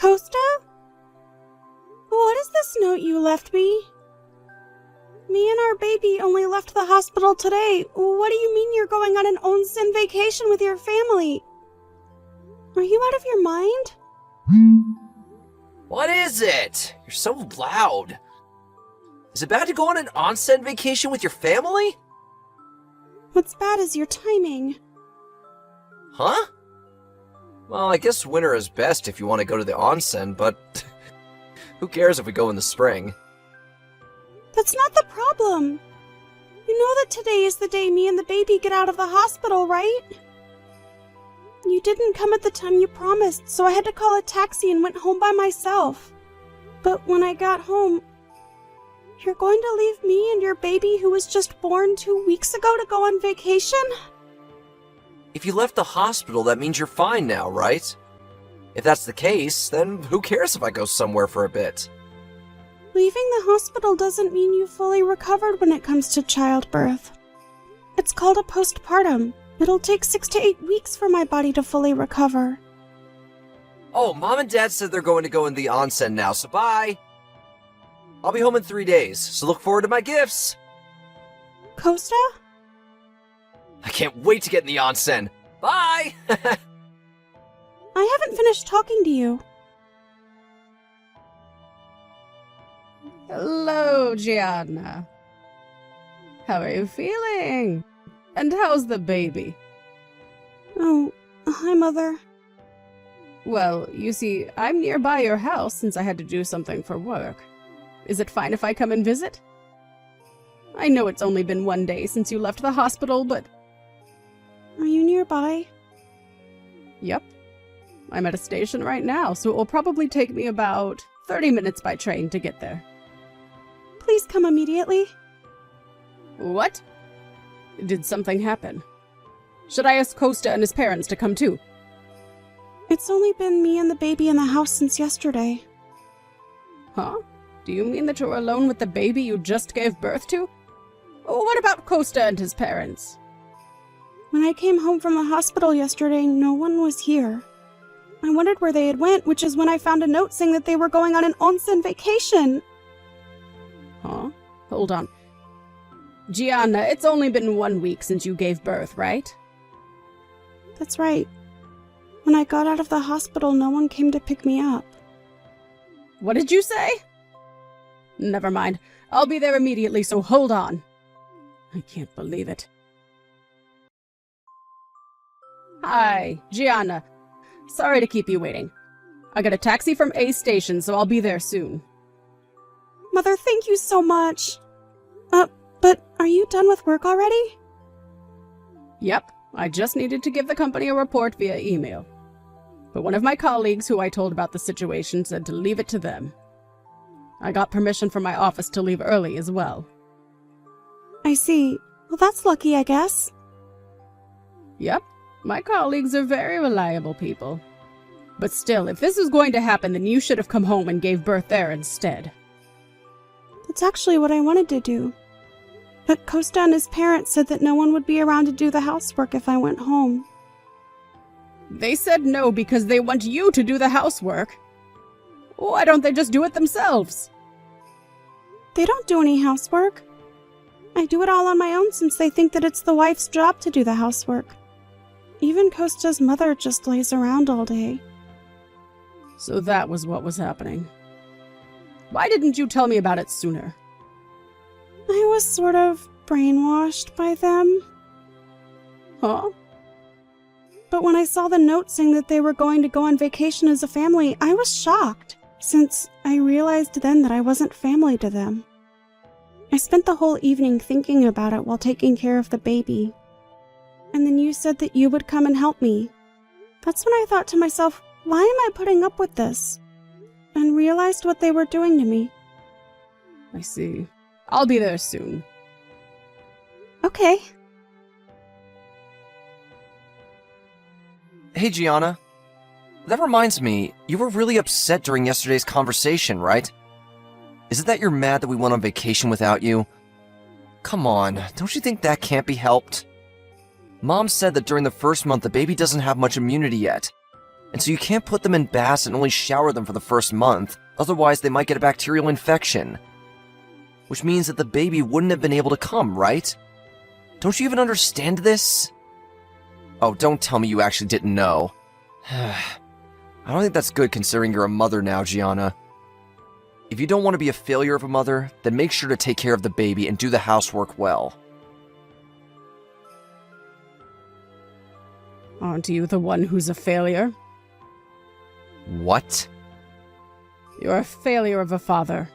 Costa? What is this note you left me? Me and our baby only left the hospital today. What do you mean you're going on an onsen vacation with your family? Are you out of your mind? What is it? You're so loud. Is it bad to go on an onsen vacation with your family? What's bad is your timing. Huh? Well, I guess winter is best if you want to go to the onsen, but who cares if we go in the spring? That's not the problem. You know that today is the day me and the baby get out of the hospital, right? You didn't come at the time you promised, so I had to call a taxi and went home by myself. But when I got home, you're going to leave me and your baby who was just born 2 weeks ago to go on vacation? If you left the hospital, that means you're fine now, right? If that's the case, then who cares if I go somewhere for a bit? Leaving the hospital doesn't mean you fully recovered when it comes to childbirth. It's called a postpartum. It'll take 6 to 8 weeks for my body to fully recover. Oh, Mom and Dad said they're going to go in the onsen now, so bye! I'll be home in 3 days, so look forward to my gifts! Costa? I can't wait to get in the onsen! Bye! I haven't finished talking to you. Hello, Gianna. How are you feeling? And how's the baby? Oh, hi, Mother. Well, you see, I'm nearby your house since I had to do something for work. Is it fine if I come and visit? I know it's only been 1 day since you left the hospital, but... Are you nearby? Yep. I'm at a station right now, so it will probably take me about 30 minutes by train to get there. Please come immediately. What? Did something happen? Should I ask Costa and his parents to come too? It's only been me and the baby in the house since yesterday. Huh? Do you mean that you're alone with the baby you just gave birth to? What about Costa and his parents? When I came home from the hospital yesterday, no one was here. I wondered where they had went, which is when I found a note saying that they were going on an onsen vacation. Huh? Hold on. Gianna, it's only been 1 week since you gave birth, right? That's right. When I got out of the hospital, no one came to pick me up. What did you say? Never mind. I'll be there immediately, so hold on. I can't believe it. Hi, Gianna. Sorry to keep you waiting. I got a taxi from A station, so I'll be there soon. Mother, thank you so much. But are you done with work already? Yep, I just needed to give the company a report via email. But one of my colleagues who I told about the situation said to leave it to them. I got permission from my office to leave early as well. I see. Well, that's lucky, I guess. Yep, my colleagues are very reliable people. But still, if this is going to happen, then you should have come home and gave birth there instead. That's actually what I wanted to do. But Costa and his parents said that no one would be around to do the housework if I went home. They said no because they want you to do the housework. Why don't they just do it themselves? They don't do any housework. I do it all on my own since they think that it's the wife's job to do the housework. Even Costa's mother just lays around all day. So that was what was happening. Why didn't you tell me about it sooner? I was sort of brainwashed by them. Huh? But when I saw the note saying that they were going to go on vacation as a family, I was shocked, since I realized then that I wasn't family to them. I spent the whole evening thinking about it while taking care of the baby. And then you said that you would come and help me. That's when I thought to myself, why am I putting up with this? And realized what they were doing to me. I see. I'll be there soon. Okay. Hey, Gianna. That reminds me, you were really upset during yesterday's conversation, right? Is it that you're mad that we went on vacation without you? Come on, don't you think that can't be helped? Mom said that during the first month the baby doesn't have much immunity yet. And so you can't put them in baths and only shower them for the first month, otherwise they might get a bacterial infection. Which means that the baby wouldn't have been able to come, right? Don't you even understand this? Oh, don't tell me you actually didn't know. I don't think that's good considering you're a mother now, Gianna. If you don't want to be a failure of a mother, then make sure to take care of the baby and do the housework well. Aren't you the one who's a failure? What? You're a failure of a father.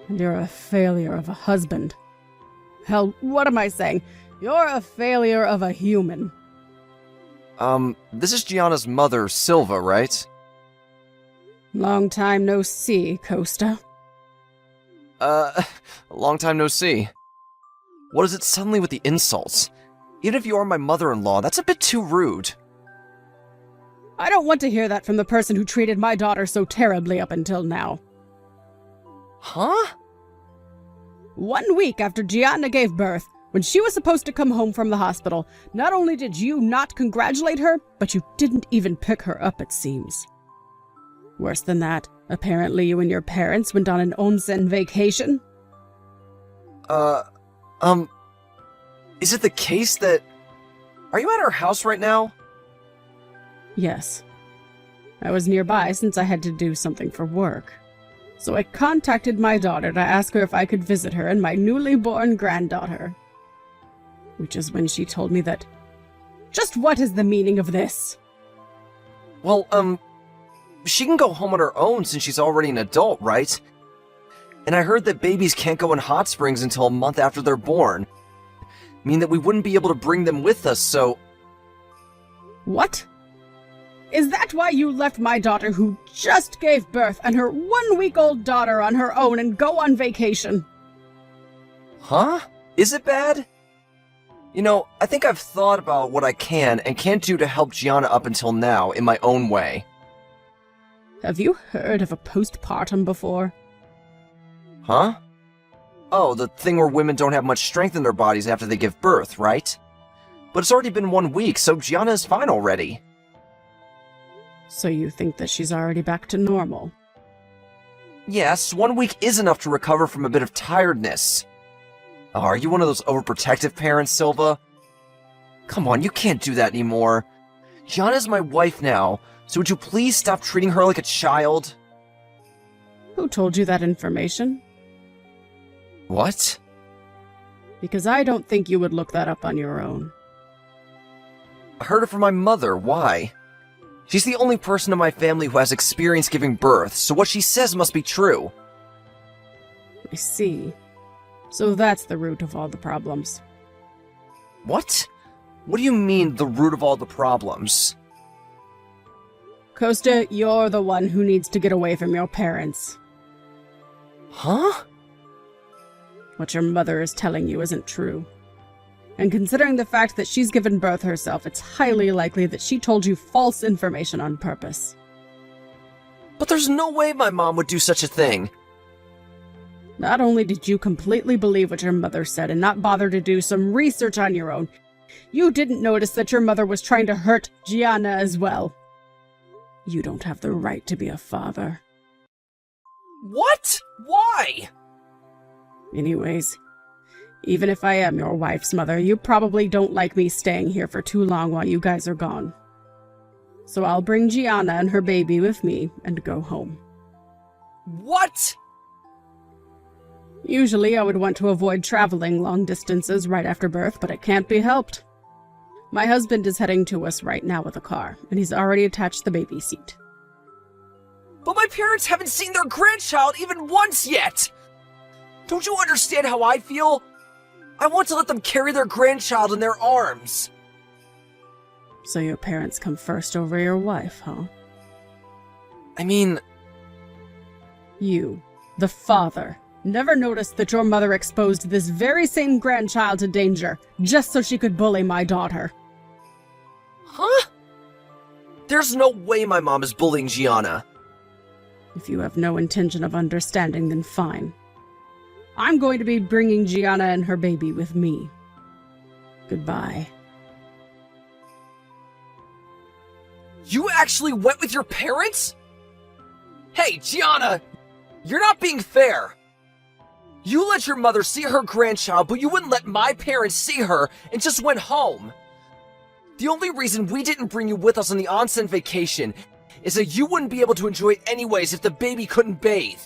And you're a failure of a husband. Hell, what am I saying? You're a failure of a human. This is Gianna's mother, Silva, right? Long time no see, Costa. Long time no see. What is it suddenly with the insults? Even if you are my mother-in-law, that's a bit too rude. I don't want to hear that from the person who treated my daughter so terribly up until now. Huh? 1 week after Gianna gave birth, when she was supposed to come home from the hospital, not only did you not congratulate her, but you didn't even pick her up, it seems. Worse than that, apparently you and your parents went on an onsen vacation. Is it the case that... Are you at our house right now? Yes. I was nearby since I had to do something for work. So I contacted my daughter to ask her if I could visit her and my newly born granddaughter. Which is when she told me that... Just what is the meaning of this? Well, she can go home on her own since she's already an adult, right? And I heard that babies can't go in hot springs until a month after they're born. Mean that we wouldn't be able to bring them with us, so... What? Is that why you left my daughter who just gave birth and her 1 week-old daughter on her own and go on vacation? Huh? Is it bad? You know, I think I've thought about what I can and can't do to help Gianna up until now in my own way. Have you heard of a postpartum before? Huh? Oh, the thing where women don't have much strength in their bodies after they give birth, right? But it's already been 1 week, so Gianna is fine already. So you think that she's already back to normal? Yes, 1 week is enough to recover from a bit of tiredness. Oh, are you one of those overprotective parents, Silva? Come on, you can't do that anymore. Gianna's my wife now, so would you please stop treating her like a child? Who told you that information? What? Because I don't think you would look that up on your own. I heard it from my mother. Why? She's the only person in my family who has experience giving birth, so what she says must be true. I see. So that's the root of all the problems. What? What do you mean, the root of all the problems? Costa, you're the one who needs to get away from your parents. Huh? What your mother is telling you isn't true. And considering the fact that she's given birth herself, it's highly likely that she told you false information on purpose. But there's no way my mom would do such a thing. Not only did you completely believe what your mother said and not bother to do some research on your own, you didn't notice that your mother was trying to hurt Gianna as well. You don't have the right to be a father. What? Why? Anyways, even if I am your wife's mother, you probably don't like me staying here for too long while you guys are gone. So I'll bring Gianna and her baby with me and go home. What? Usually I would want to avoid traveling long distances right after birth, but it can't be helped. My husband is heading to us right now with a car, and he's already attached the baby seat. But my parents haven't seen their grandchild even once yet! Don't you understand how I feel? I want to let them carry their grandchild in their arms. So your parents come first over your wife, huh? I mean... You, the father, never noticed that your mother exposed this very same grandchild to danger, just so she could bully my daughter. Huh? There's no way my mom is bullying Gianna. If you have no intention of understanding, then fine. I'm going to be bringing Gianna and her baby with me. Goodbye. You actually went with your parents? Hey, Gianna! You're not being fair! You let your mother see her grandchild, but you wouldn't let my parents see her and just went home. The only reason we didn't bring you with us on the onsen vacation is that you wouldn't be able to enjoy it anyways if the baby couldn't bathe.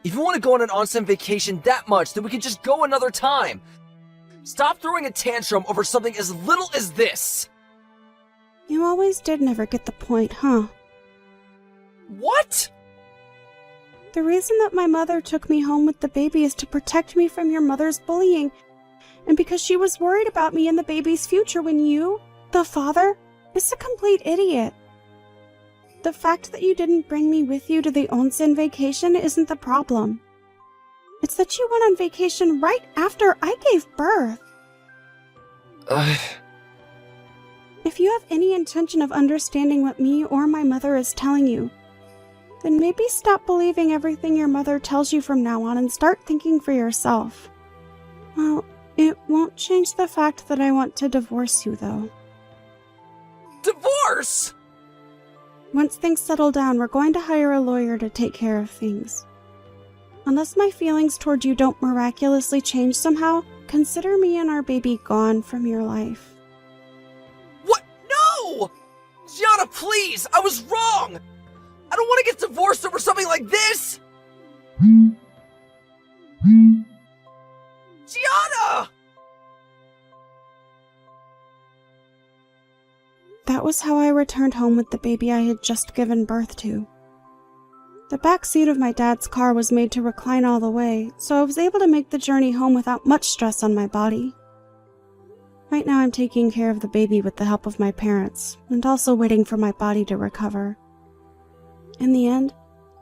If you want to go on an onsen vacation that much, then we can just go another time. Stop throwing a tantrum over something as little as this. You always did never get the point, huh? What? The reason that my mother took me home with the baby is to protect me from your mother's bullying, and because she was worried about me and the baby's future when you, the father, is a complete idiot. The fact that you didn't bring me with you to the onsen vacation isn't the problem. It's that you went on vacation right after I gave birth. If you have any intention of understanding what me or my mother is telling you, then maybe stop believing everything your mother tells you from now on and start thinking for yourself. Well, it won't change the fact that I want to divorce you, though. Divorce? Once things settle down, we're going to hire a lawyer to take care of things. Unless my feelings toward you don't miraculously change somehow, consider me and our baby gone from your life. What? No! Gianna, please! I was wrong! I don't want to get divorced over something like this! Gianna! That was how I returned home with the baby I had just given birth to. The back seat of my dad's car was made to recline all the way, so I was able to make the journey home without much stress on my body. Right now I'm taking care of the baby with the help of my parents, and also waiting for my body to recover. In the end,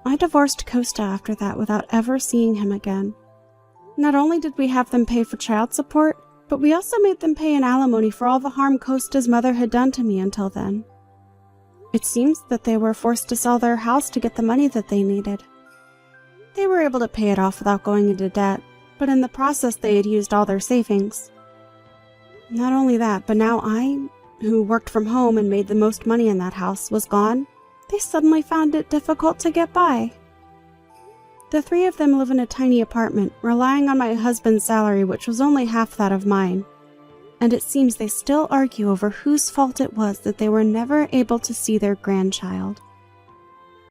I divorced Costa after that without ever seeing him again. Not only did we have them pay for child support, but we also made them pay an alimony for all the harm Costa's mother had done to me until then. It seems that they were forced to sell their house to get the money that they needed. They were able to pay it off without going into debt, but in the process they had used all their savings. Not only that, but now I, who worked from home and made the most money in that house, was gone. They suddenly found it difficult to get by. The three of them live in a tiny apartment, relying on my husband's salary, which was only half that of mine. And it seems they still argue over whose fault it was that they were never able to see their grandchild.